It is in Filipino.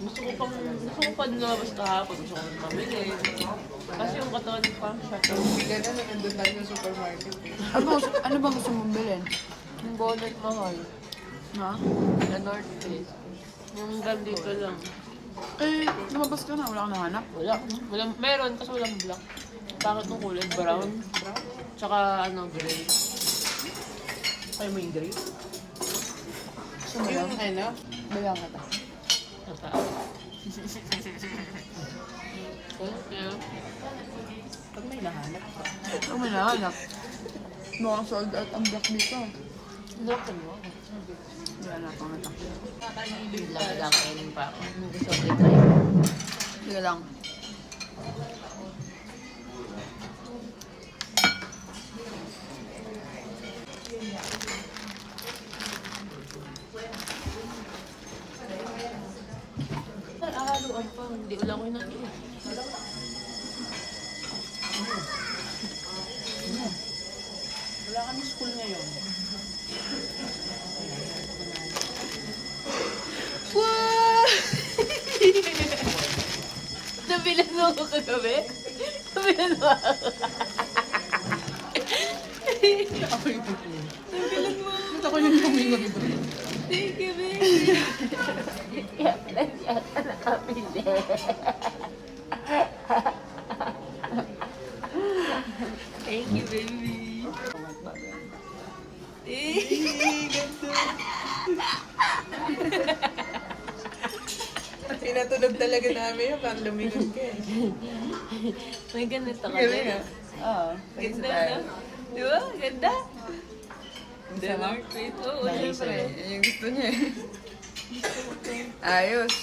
Gusto ko pa lumabas kahapon. Gusto ko nang pamili. Kasi yung katawan ko parang shut down. Bigla na nandun tayo sa supermarket. Ano bang gusto mong bilhin? Yung bonnet mahal. Ha? Sa North Face. Yung dito lang. Eh, lumabas ka na. Wala kang nahanap. Walang, meron kasi walang black. Bakit ng kulay? Brown. Tsaka gray. Ay, mo yung grade? Gusto mo Yung lang? ano? Bilang ka ta. Tataas. Thank you. Pag may nahanap ka. Ano may nahanap? Mukhang sold out ang black dito. Local mo. Wala na pang ata. Bigla kainin pa ako. Gusto ko i-try. Sige lang. Haluan pa. Hindi ulang ko yun. Wala kami school ngayon. Wow! Nabilan mo ako kagabi? Nabilan mo ako. Ako yung tutuloy. Nabilan mo. Ba't ako yung lumingon ito? Thank you, baby. Kaya pala siya ka nakapili. Thank you, baby. Pinatunog talaga namin yun, parang lumingon ka eh. May ganito ka Galing din. ah. Oo. Ganda na. Di ba? Ganda. Sarap. Wait, oo, Ayos syempre. eh. Yan yung gusto niya eh. Ayos.